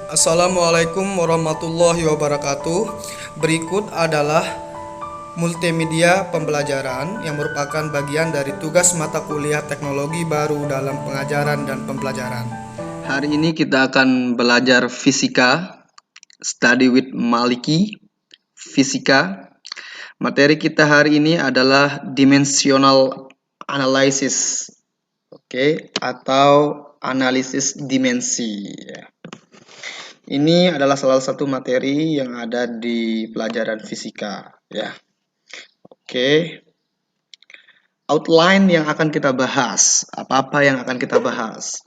Assalamualaikum warahmatullahi wabarakatuh. Berikut adalah multimedia pembelajaran yang merupakan bagian dari tugas mata kuliah teknologi baru dalam pengajaran dan pembelajaran. Hari ini kita akan belajar fisika, study with Maliki, fisika. Materi kita hari ini adalah dimensional analysis, atau analisis dimensi. Ini adalah salah satu materi yang ada di pelajaran fisika, ya. Outline yang akan kita bahas, apa-apa yang akan kita bahas.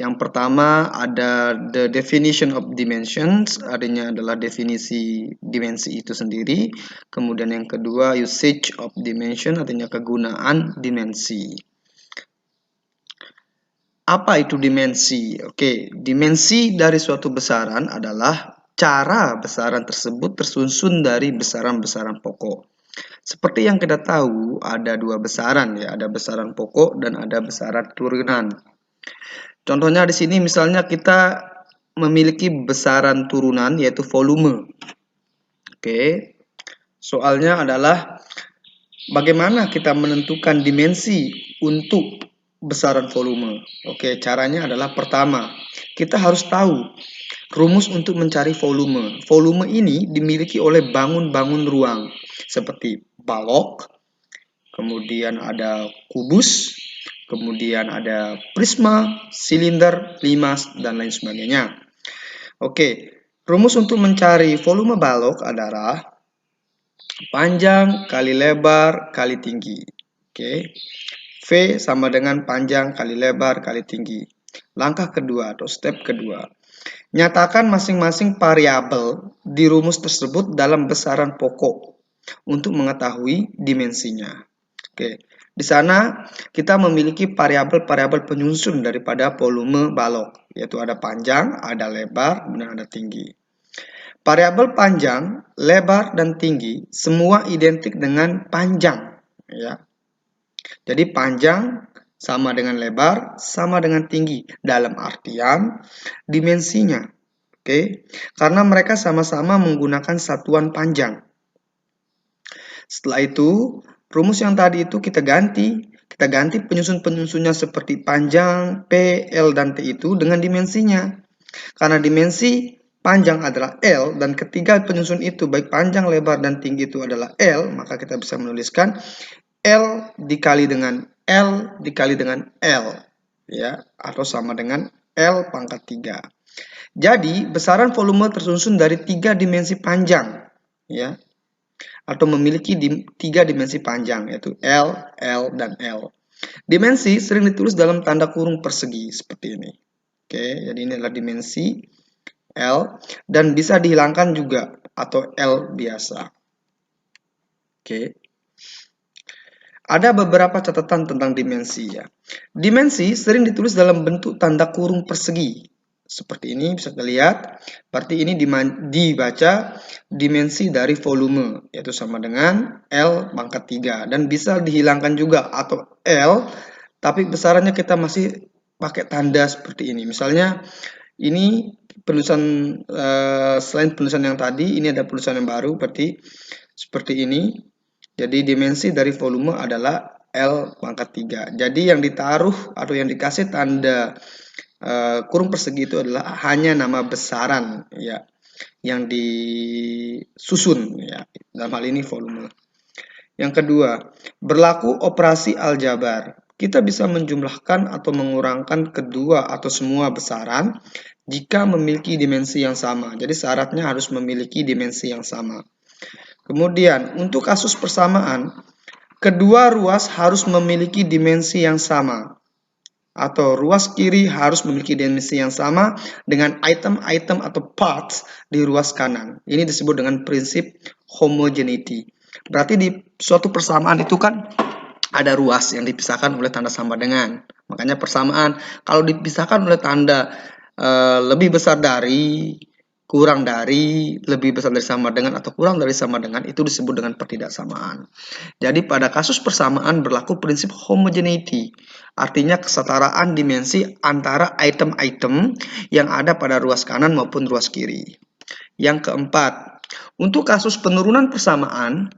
Yang pertama ada the definition of dimensions, artinya adalah definisi dimensi itu sendiri. Kemudian yang kedua usage of dimension, artinya kegunaan dimensi. Apa itu dimensi? Dimensi dari suatu besaran adalah cara besaran tersebut tersusun dari besaran-besaran pokok. Seperti yang kita tahu, ada dua besaran, ya, ada besaran pokok dan ada besaran turunan. Contohnya di sini misalnya kita memiliki besaran turunan yaitu volume. Soalnya adalah bagaimana kita menentukan dimensi untuk besaran volume. Caranya adalah pertama, kita harus tahu rumus untuk mencari volume. Volume ini dimiliki oleh bangun-bangun ruang seperti balok, kemudian ada kubus, kemudian ada prisma, silinder, limas, dan lain sebagainya. Rumus untuk mencari volume balok adalah panjang kali lebar kali tinggi. V sama dengan panjang kali lebar kali tinggi. Langkah kedua atau step kedua, nyatakan masing-masing variabel di rumus tersebut dalam besaran pokok untuk mengetahui dimensinya. Di sana kita memiliki variabel-variabel penyusun daripada volume balok, yaitu ada panjang, ada lebar, dan ada tinggi. Variabel panjang, lebar, dan tinggi semua identik dengan panjang, ya. Jadi panjang sama dengan lebar, sama dengan tinggi dalam artian dimensinya. Karena mereka sama-sama menggunakan satuan panjang. Setelah itu, rumus yang tadi itu kita ganti penyusun-penyusunnya seperti panjang, P, L, dan T itu dengan dimensinya. Karena dimensi panjang adalah L dan ketiga penyusun itu baik panjang, lebar, dan tinggi itu adalah L, maka kita bisa menuliskan L dikali dengan L dikali dengan L, ya, atau sama dengan L pangkat 3. Jadi, besaran volume tersusun dari 3 dimensi panjang, ya, atau memiliki 3 dimensi panjang, yaitu L, L, dan L. Dimensi sering ditulis dalam tanda kurung persegi seperti ini. Jadi ini adalah dimensi L dan bisa dihilangkan juga atau L biasa. Ada beberapa catatan tentang dimensi, ya. Dimensi sering ditulis dalam bentuk tanda kurung persegi. Seperti ini bisa dilihat, berarti ini dibaca dimensi dari volume, yaitu sama dengan L pangkat 3. Dan bisa dihilangkan juga atau L, tapi besarannya kita masih pakai tanda seperti ini. Misalnya, ini penulisan selain penulisan yang tadi, ini ada penulisan yang baru, berarti seperti ini. Jadi dimensi dari volume adalah L pangkat 3. Jadi yang ditaruh atau yang dikasih tanda kurung persegi itu adalah hanya nama besaran, ya, yang disusun, ya, dalam hal ini volume. Yang kedua, berlaku operasi aljabar. Kita bisa menjumlahkan atau mengurangkan kedua atau semua besaran jika memiliki dimensi yang sama. Jadi syaratnya harus memiliki dimensi yang sama. Kemudian untuk kasus persamaan, kedua ruas harus memiliki dimensi yang sama. Atau ruas kiri harus memiliki dimensi yang sama dengan item-item atau parts di ruas kanan. Ini disebut dengan prinsip homogeneity. Berarti di suatu persamaan itu kan ada ruas yang dipisahkan oleh tanda sama dengan. Makanya persamaan kalau dipisahkan oleh tanda lebih besar dari, kurang dari, lebih besar dari sama dengan, atau kurang dari sama dengan, itu disebut dengan pertidaksamaan. Jadi pada kasus persamaan berlaku prinsip homogeneity, artinya kesetaraan dimensi antara item-item yang ada pada ruas kanan maupun ruas kiri. Yang keempat, untuk kasus penurunan persamaan,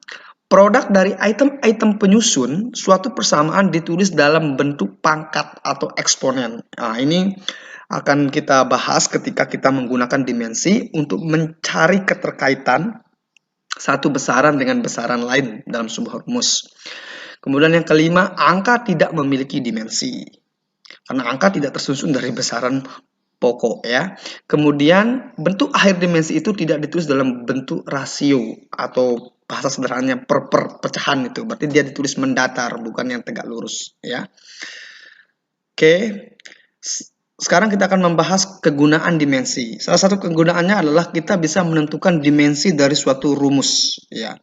produk dari item-item penyusun suatu persamaan ditulis dalam bentuk pangkat atau eksponen. Nah, ini akan kita bahas ketika kita menggunakan dimensi untuk mencari keterkaitan satu besaran dengan besaran lain dalam sebuah rumus. Kemudian yang kelima, angka tidak memiliki dimensi. Karena angka tidak tersusun dari besaran pokok ya. Kemudian bentuk akhir dimensi itu tidak ditulis dalam bentuk rasio atau bahasa sederhananya per pecahan itu. Berarti dia ditulis mendatar bukan yang tegak lurus ya. Oke. Sekarang kita akan membahas kegunaan dimensi. Salah satu kegunaannya adalah kita bisa menentukan dimensi dari suatu rumus ya.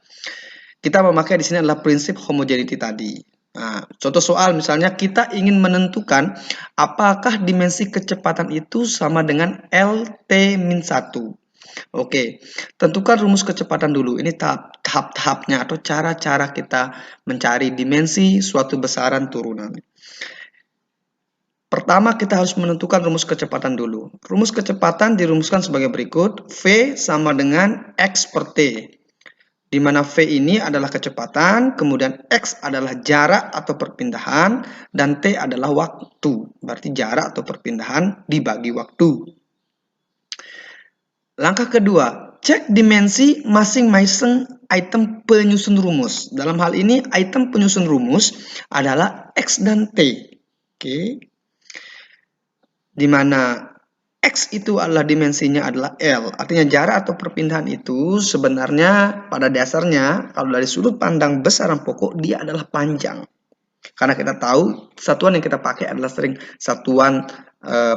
Kita memakai di sini adalah prinsip homogeneity tadi. Nah, contoh soal misalnya kita ingin menentukan apakah dimensi kecepatan itu sama dengan LT-1. Oke, tentukan rumus kecepatan dulu. Ini tahap-tahapnya atau cara-cara kita mencari dimensi suatu besaran turunan. Pertama, kita harus menentukan rumus kecepatan dulu. Rumus kecepatan dirumuskan sebagai berikut. V sama dengan X per T. Di mana V ini adalah kecepatan, kemudian X adalah jarak atau perpindahan, dan T adalah waktu. Berarti jarak atau perpindahan dibagi waktu. Langkah kedua, cek dimensi masing-masing item penyusun rumus. Dalam hal ini, item penyusun rumus adalah X dan T. Oke. Di mana X itu adalah dimensinya adalah L, artinya jarak atau perpindahan itu sebenarnya pada dasarnya kalau dari sudut pandang besaran pokok dia adalah panjang. Karena kita tahu satuan yang kita pakai adalah sering satuan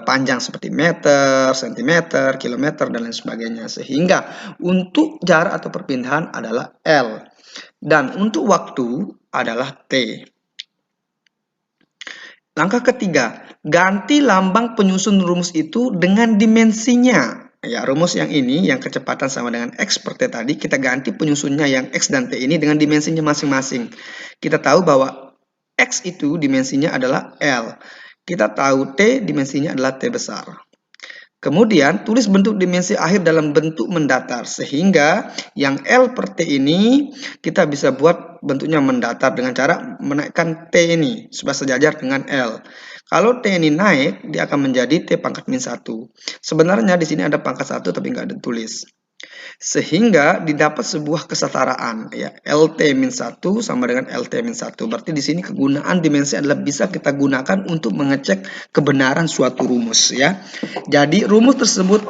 panjang seperti meter, sentimeter, kilometer, dan lain sebagainya. Sehingga untuk jarak atau perpindahan adalah L. Dan untuk waktu adalah T. Langkah ketiga, ganti lambang penyusun rumus itu dengan dimensinya. Ya, rumus yang ini, yang kecepatan sama dengan X per T tadi, kita ganti penyusunnya yang X dan T ini dengan dimensinya masing-masing. Kita tahu bahwa X itu dimensinya adalah L. Kita tahu T dimensinya adalah T besar. Kemudian tulis bentuk dimensi akhir dalam bentuk mendatar, sehingga yang L per T ini kita bisa buat bentuknya mendatar dengan cara menaikkan T ini supaya sejajar dengan L. Kalau T ini naik, dia akan menjadi T pangkat min 1. Sebenarnya di sini ada pangkat 1 tapi nggak ditulis. Sehingga didapat sebuah kesetaraan ya, LT-1 sama dengan LT-1. Berarti di sini kegunaan dimensi adalah bisa kita gunakan untuk mengecek kebenaran suatu rumus ya. Jadi rumus tersebut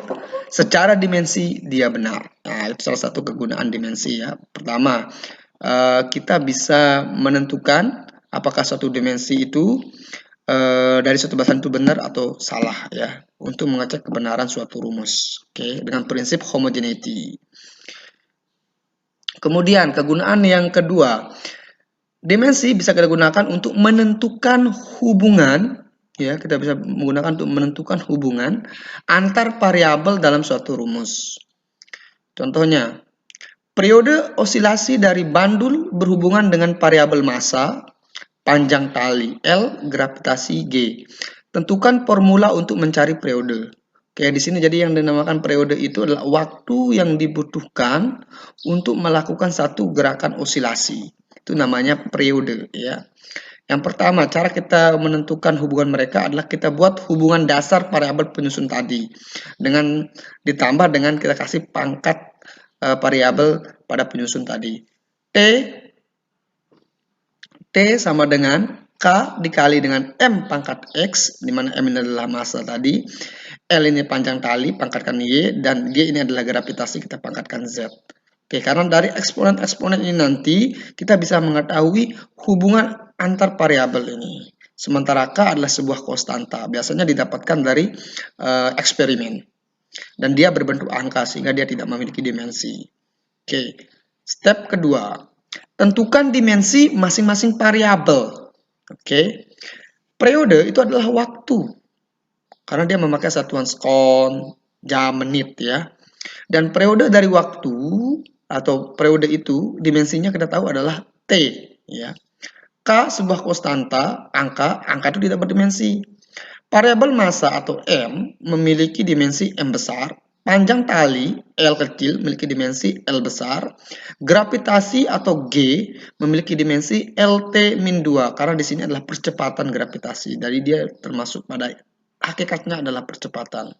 secara dimensi dia benar. Nah, itu salah satu kegunaan dimensi ya. Pertama, kita bisa menentukan apakah suatu dimensi itu dari suatu bahasan itu benar atau salah ya, untuk mengecek kebenaran suatu rumus. Oke, dengan prinsip homogeneity. Kemudian kegunaan yang kedua, dimensi bisa kita gunakan untuk menentukan hubungan ya, kita bisa menggunakan untuk menentukan hubungan antar variabel dalam suatu rumus. Contohnya, periode osilasi dari bandul berhubungan dengan variabel massa, panjang tali L, gravitasi G. Tentukan formula untuk mencari periode. Oke, di sini jadi yang dinamakan periode itu adalah waktu yang dibutuhkan untuk melakukan satu gerakan osilasi. Itu namanya periode ya. Yang pertama, cara kita menentukan hubungan mereka adalah kita buat hubungan dasar variabel penyusun tadi. Dengan ditambah dengan kita kasih pangkat variabel pada penyusun tadi. T sama dengan K dikali dengan M pangkat X, di mana M ini adalah massa tadi, L ini panjang tali, pangkatkan Y, dan G ini adalah gravitasi, kita pangkatkan Z. Oke, karena dari eksponen-eksponen ini nanti, kita bisa mengetahui hubungan antar variabel ini. Sementara K adalah sebuah konstanta, biasanya didapatkan dari eksperimen. Dan dia berbentuk angka, sehingga dia tidak memiliki dimensi. Oke, step kedua. Tentukan dimensi masing-masing variabel. Oke. Periode itu adalah waktu. Karena dia memakai satuan sekon, jam, menit ya. Dan periode dari waktu atau periode itu dimensinya kita tahu adalah T, ya. K sebuah konstanta, angka itu tidak berdimensi. Variabel massa atau M memiliki dimensi M besar, panjang tali L kecil memiliki dimensi L besar, gravitasi atau G memiliki dimensi LT-2 karena di sini adalah percepatan gravitasi. Jadi dia termasuk pada hakikatnya adalah percepatan.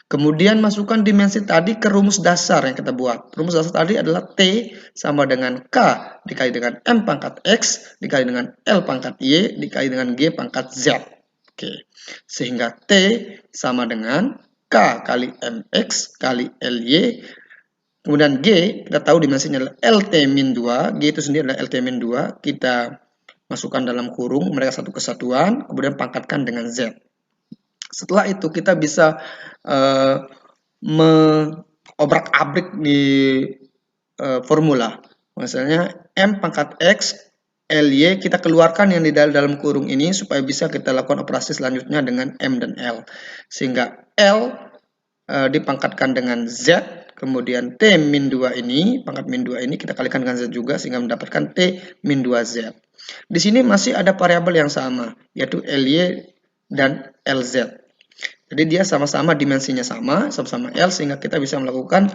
Kemudian masukkan dimensi tadi ke rumus dasar yang kita buat. Rumus dasar tadi adalah T sama dengan K dikali dengan M pangkat X dikali dengan L pangkat Y dikali dengan G pangkat Z. Oke. Sehingga T sama dengan K kali MX kali LY. Kemudian G, kita tahu dimensinya adalah LT-2. G itu sendiri adalah LT-2. Kita masukkan dalam kurung, mereka satu kesatuan, kemudian pangkatkan dengan Z. Setelah itu kita bisa mengobrak-abrik di formula. Misalnya M pangkat X, LY kita keluarkan yang di dalam kurung ini supaya bisa kita lakukan operasi selanjutnya dengan M dan L. Sehingga L dipangkatkan dengan Z, kemudian T-2 ini, pangkat min 2 ini kita kalikan dengan Z juga sehingga mendapatkan T-2Z. Di sini masih ada variabel yang sama, yaitu LY dan LZ. Jadi dia sama-sama dimensinya sama-sama L sehingga kita bisa melakukan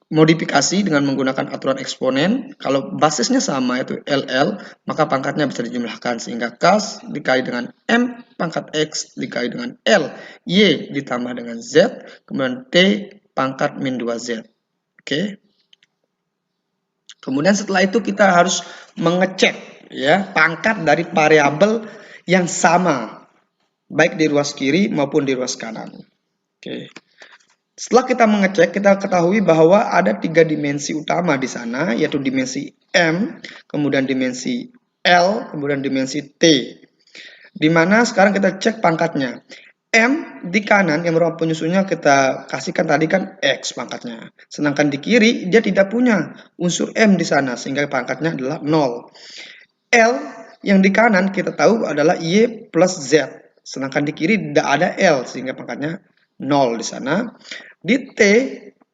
modifikasi dengan menggunakan aturan eksponen. Kalau basisnya sama yaitu LL, maka pangkatnya bisa dijumlahkan sehingga K dikali dengan M pangkat X dikali dengan L, Y ditambah dengan Z, kemudian T pangkat min 2Z. Oke. Kemudian setelah itu kita harus mengecek ya pangkat dari variabel yang sama baik di ruas kiri maupun di ruas kanan. Oke. Setelah kita mengecek, kita ketahui bahwa ada 3 dimensi utama di sana, yaitu dimensi M, kemudian dimensi L, kemudian dimensi T. Di mana sekarang kita cek pangkatnya. M di kanan yang merupakan penyusunnya kita kasihkan tadi kan X pangkatnya. Sedangkan di kiri dia tidak punya unsur M di sana sehingga pangkatnya adalah 0. L yang di kanan kita tahu adalah Y plus Z. Sedangkan di kiri tidak ada L sehingga pangkatnya 0 di sana. Di T,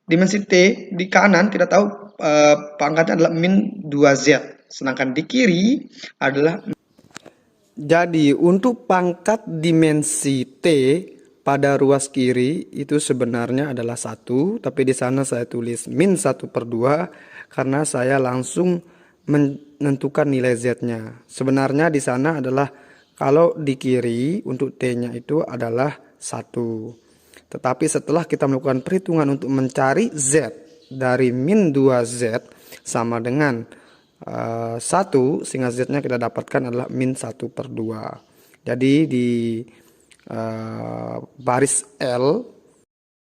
dimensi T di kanan kita tahu pangkatnya adalah min 2Z. Sedangkan di kiri adalah. Jadi untuk pangkat dimensi T pada ruas kiri itu sebenarnya adalah 1, tapi di sana saya tulis min 1/2 karena saya langsung menentukan nilai Z-nya. Sebenarnya di sana adalah kalau di kiri untuk T-nya itu adalah 1. Tetapi setelah kita melakukan perhitungan untuk mencari Z dari min 2Z sama dengan 1, sehingga Z-nya kita dapatkan adalah min 1/2. Jadi di baris L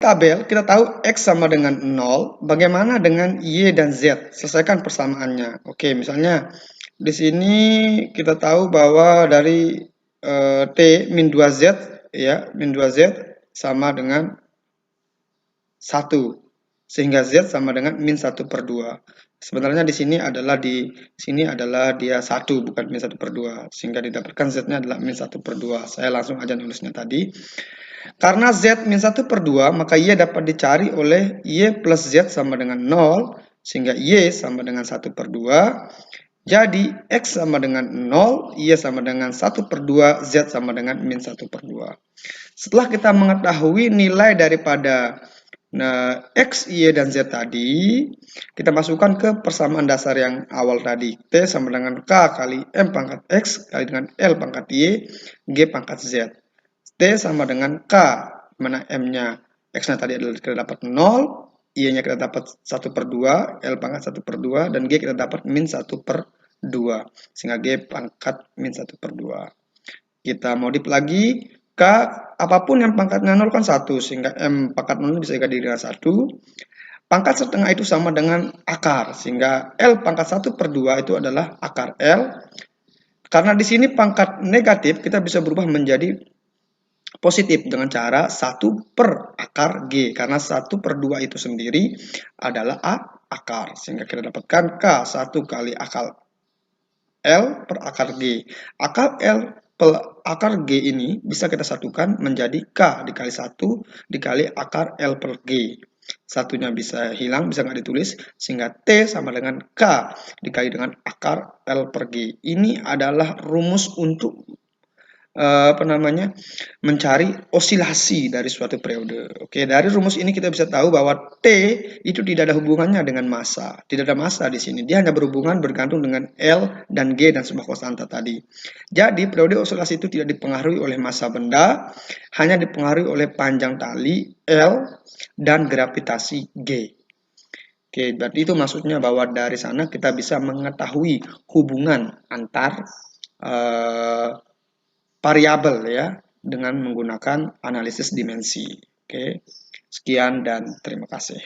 tabel kita tahu X sama dengan 0. Bagaimana dengan Y dan Z? Selesaikan persamaannya. Oke, misalnya di sini kita tahu bahwa dari T min 2Z ya, min 2Z sama dengan 1. Sehingga Z sama dengan min 1/2. Sebenarnya di sini adalah dia 1 bukan min 1/2 sehingga didapatkan Z-nya adalah min 1/2. Saya langsung aja nulisnya tadi. Karena Z min 1/2 maka Y dapat dicari oleh Y plus Z sama dengan 0 sehingga Y sama dengan 1/2. Jadi X sama dengan 0, Y sama dengan 1/2, Z sama dengan min 1/2. Setelah kita mengetahui nilai daripada X, Y, dan Z tadi, kita masukkan ke persamaan dasar yang awal tadi. T sama dengan K kali M pangkat X kali dengan L pangkat Y, G pangkat Z. T sama dengan K, mana M-nya X-nya tadi adalah kita dapat 0, Y-nya kita dapat 1/2, L pangkat 1/2, dan G kita dapat min 1/2. Sehingga G pangkat min 1/2. Kita modif lagi. K, apapun yang pangkatnya 0 kan 1, sehingga M pangkat 0 bisa dikali dengan 1. Pangkat setengah itu sama dengan akar, sehingga L pangkat 1/2 itu adalah akar L. Karena di sini pangkat negatif, kita bisa berubah menjadi positif dengan cara 1 per akar G. Karena 1/2 itu sendiri adalah akar, sehingga kita dapatkan K 1 kali akar L per akar G. Akar L akar G ini bisa kita satukan menjadi K dikali 1 dikali akar L per G. Satunya bisa hilang, bisa nggak ditulis, sehingga T sama dengan K dikali dengan akar L per G. Ini adalah rumus untuk mencari osilasi dari suatu periode. Oke, dari rumus ini kita bisa tahu bahwa T itu tidak ada hubungannya dengan massa. Tidak ada massa di sini. Dia hanya bergantung dengan L dan G dan sebuah konstanta tadi. Jadi, periode osilasi itu tidak dipengaruhi oleh massa benda, hanya dipengaruhi oleh panjang tali L dan gravitasi G. Oke, berarti itu maksudnya bahwa dari sana kita bisa mengetahui hubungan antar variabel ya dengan menggunakan analisis dimensi. Oke, sekian dan terima kasih.